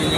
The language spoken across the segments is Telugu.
జై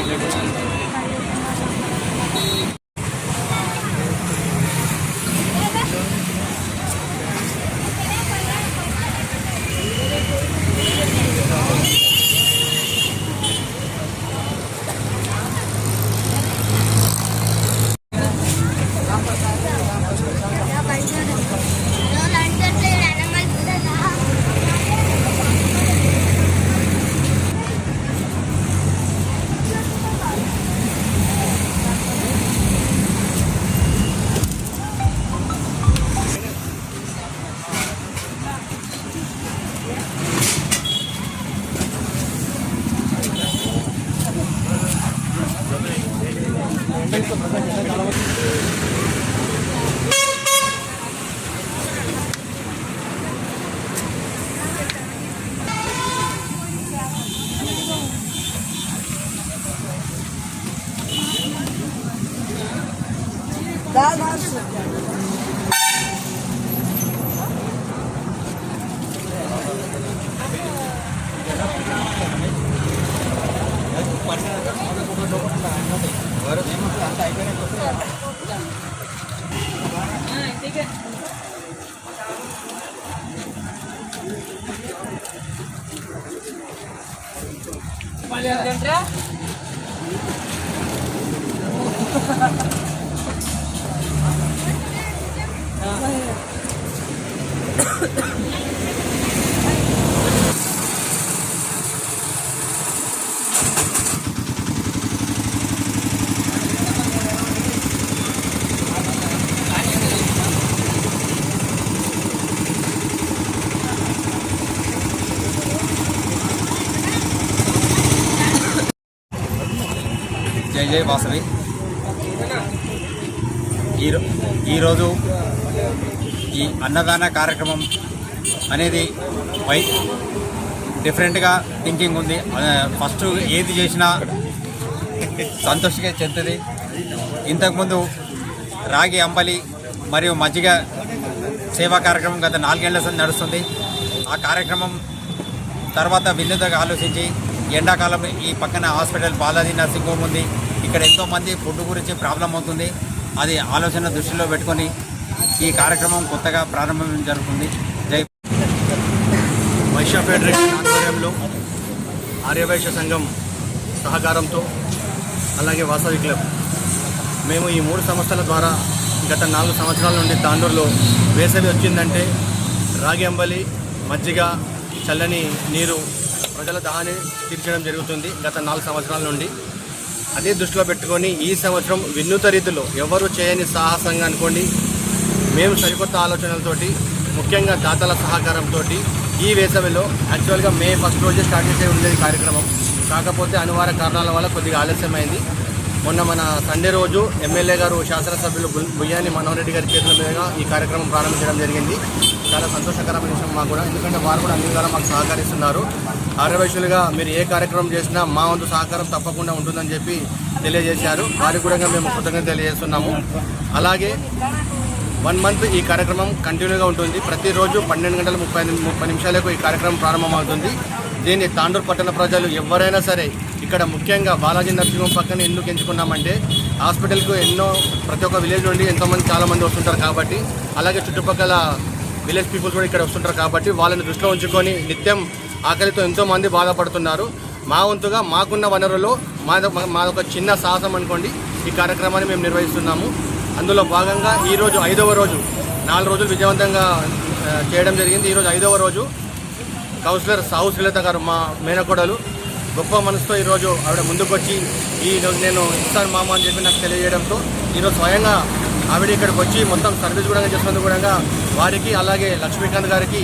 జై వాసవి. ఈరోజు ఈ అన్నదాన కార్యక్రమం అనేది డిఫరెంట్గా థింకింగ్ ఉంది. ఫస్ట్ ఏది చేసినా సంతోషంగా చెందుతుంది. ఇంతకుముందు రాగి అంబలి మరియు మజ్జిగ సేవా కార్యక్రమం గత 4 ఏళ్ల నడుస్తుంది. ఆ కార్యక్రమం తర్వాత వినూత్నంగా ఆలోచించి ఎండాకాలం ఈ పక్కన హాస్పిటల్ బాలాజీ నర్సింగ్ హోమ్ ఉంది. ఇక్కడ ఎంతోమంది ఫుడ్ గురించి ప్రాబ్లం అవుతుంది. అది ఆలోచన దృష్టిలో పెట్టుకొని ఈ కార్యక్రమం కొత్తగా ప్రారంభం జరుగుతుంది. జై వైశ్య ఫెడరేషన్ ఆధ్వర్యంలో ఆర్యవైశ్య సంఘం సహకారంతో అలాగే వాసవి క్లబ్ మేము ఈ 3 సంస్థల ద్వారా గత 4 సంవత్సరాల నుండి తాండూరులో వేసవి వచ్చిందంటే రాగి అంబలి, మజ్జిగ, చల్లని నీరు ప్రజల దాహాన్ని తీర్చడం జరుగుతుంది గత 4 సంవత్సరాల నుండి. అదే దృష్టిలో పెట్టుకొని ఈ సంవత్సరం వినూత్న రీతిలో ఎవరు చేయని సాహసంగా అనుకోండి మేము సరికొత్త ఆలోచనలతోటి ముఖ్యంగా దాతల సహకారంతో ఈ వేసవిలో యాక్చువల్గా మే 1 రోజే స్టార్ట్ చేసే ఉండేది కార్యక్రమం. కాకపోతే అనివార్య కారణాల వల్ల కొద్దిగా ఆలస్యమైంది. మొన్న మన సండే రోజు ఎమ్మెల్యే గారు శాసనసభ్యులు బుయ్యాని మనోహర్ రెడ్డి గారి చేతుల మీదుగా ఈ కార్యక్రమం ప్రారంభించడం జరిగింది. చాలా సంతోషకరమైన విషయం మాకు కూడా, ఎందుకంటే వారు కూడా అన్ని విధాలా మాకు సహకరిస్తున్నారు. ఆర్యవైశ్యులుగా మీరు ఏ కార్యక్రమం చేసినా మా వంతు సహకారం తప్పకుండా ఉంటుందని చెప్పి తెలియజేశారు. వారికి కూడా మేము కృతజ్ఞత తెలియజేస్తున్నాము. అలాగే 1 మంత్ ఈ కార్యక్రమం కంటిన్యూగా ఉంటుంది. ప్రతిరోజు 12 గంటల 30 నిమిషాలకు ఈ కార్యక్రమం ప్రారంభమవుతుంది. దీన్ని తాండూరు పట్టణ ప్రజలు ఎవరైనా సరే ఇక్కడ ముఖ్యంగా బాలాజీ నర్సింగ్ హోమ్ పక్కన ఎందుకు ఎంచుకున్నామంటే హాస్పిటల్కు ప్రతి ఒక్క విలేజ్ నుండి చాలామంది వస్తుంటారు కాబట్టి, అలాగే చుట్టుపక్కల విలేజ్ పీపుల్స్ కూడా ఇక్కడ వస్తుంటారు కాబట్టి వాళ్ళని దృష్టిలో ఉంచుకొని నిత్యం ఆకలితో ఎంతోమంది బాధపడుతున్నారు. మా వంతుగా మాకున్న వనరుల్లో మాదొక చిన్న సాహసం అనుకోండి ఈ కార్యక్రమాన్ని మేము నిర్వహిస్తున్నాము. అందులో భాగంగా ఈరోజు 5వ రోజు, 4 రోజులు విజయవంతంగా చేయడం జరిగింది. ఈరోజు 5వ రోజు కౌన్సిలర్ సాహు శ్రీలత గారు మా మేనకోడలు గొప్ప మనసుతో ఈరోజు ఆవిడ ముందుకొచ్చి ఈరోజు నేను ఇస్తాను మామ అని చెప్పి నాకు తెలియజేయడంతో ఈరోజు స్వయంగా ఆవిడ ఇక్కడికి వచ్చి మొత్తం సర్వీస్ కూడా చేసినందుకు కూడా వారికి అలాగే లక్ష్మీకాంత్ గారికి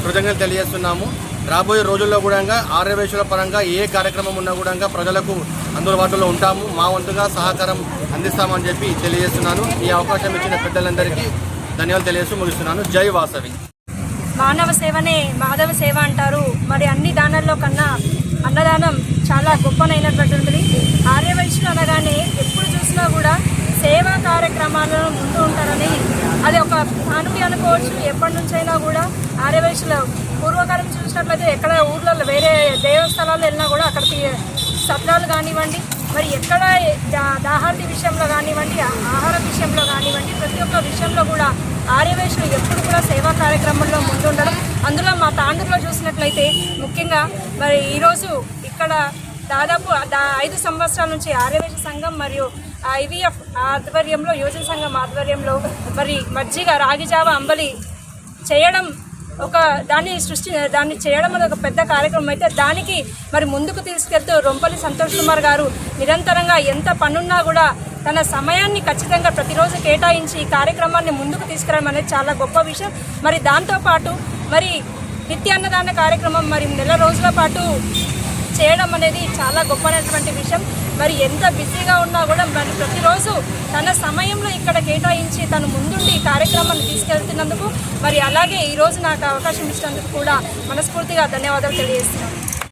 కృతజ్ఞతలు తెలియజేస్తున్నాము. రాబోయే రోజుల్లో కూడా ఆర్యవైశ్యుల పరంగా ఏ కార్యక్రమం ఉన్నా కూడా ప్రజలకు అందుబాటులో ఉంటాము, మా వంతుగా సహకారం అందిస్తామని చెప్పి తెలియజేస్తున్నాను. ఈ అవకాశం ఇచ్చిన పెద్దలందరికీ ధన్యవాదాలు తెలియజేస్తూ ముగిస్తున్నాను. జై వాసవి. మానవ సేవనే మాధవ సేవ అంటారు. మరి అన్ని దానాల్లో కన్నా అన్నదానం చాలా గొప్పనైనటువంటిది. ఆర్యవైశ్యులు అనగానే ఎప్పుడు చూసినా కూడా సేవా కార్యక్రమాలను ముందు ఉంటారని అది ఒక నానుడి అనుకోవచ్చు. ఎప్పటి నుంచైనా కూడా ఆర్యవైశ్యుల పూర్వకాలం చూసినట్లయితే ఎక్కడ ఊర్లలో వేరే దేవస్థలాలు వెళ్ళినా కూడా అక్కడికి సత్రాలు కానివ్వండి మరి ఎక్కడ దాహార్తి విషయంలో కానివ్వండి, ఆహారం విషయంలో కానివ్వండి, ప్రతి ఒక్క విషయంలో కూడా ఆర్యవైశ్యులు ఎప్పుడు కూడా సేవా కార్యక్రమంలో ముందుండడం. అందులో మా తాండూరులో చూసినట్లయితే ముఖ్యంగా మరి ఈరోజు ఇక్కడ దాదాపు 5 సంవత్సరాల నుంచి ఆర్యవైశ్య సంఘం మరియు IVF ఆధ్వర్యంలో, యువజన సంఘం ఆధ్వర్యంలో మరి మజ్జిగ, రాగిజావ, అంబలి చేయడం దాన్ని చేయడం అనేది ఒక పెద్ద కార్యక్రమం అయితే దానికి మరి ముందుకు తీసుకెళ్తూ రొంపల్లి సంతోష్ కుమార్ గారు నిరంతరంగా ఎంత పనున్నా కూడా తన సమయాన్ని ఖచ్చితంగా ప్రతిరోజు కేటాయించి ఈ కార్యక్రమాన్ని ముందుకు తీసుకురావడం అనేది చాలా గొప్ప విషయం. మరి దాంతోపాటు మరి నిత్య అన్నదాన కార్యక్రమం మరి నెల రోజుల పాటు చేయడం అనేది చాలా గొప్పనటువంటి విషయం. మరి ఎంత బిజీగా ఉన్నా కూడా మరి ప్రతిరోజు తన సమయంలో ఇక్కడ కేటాయించి తను ముందుండి ఈ కార్యక్రమాన్ని తీసుకెళ్తున్నందుకు మరి అలాగే ఈరోజు నాకు అవకాశం ఇచ్చినందుకు కూడా మనస్ఫూర్తిగా ధన్యవాదాలు తెలియజేస్తున్నాను.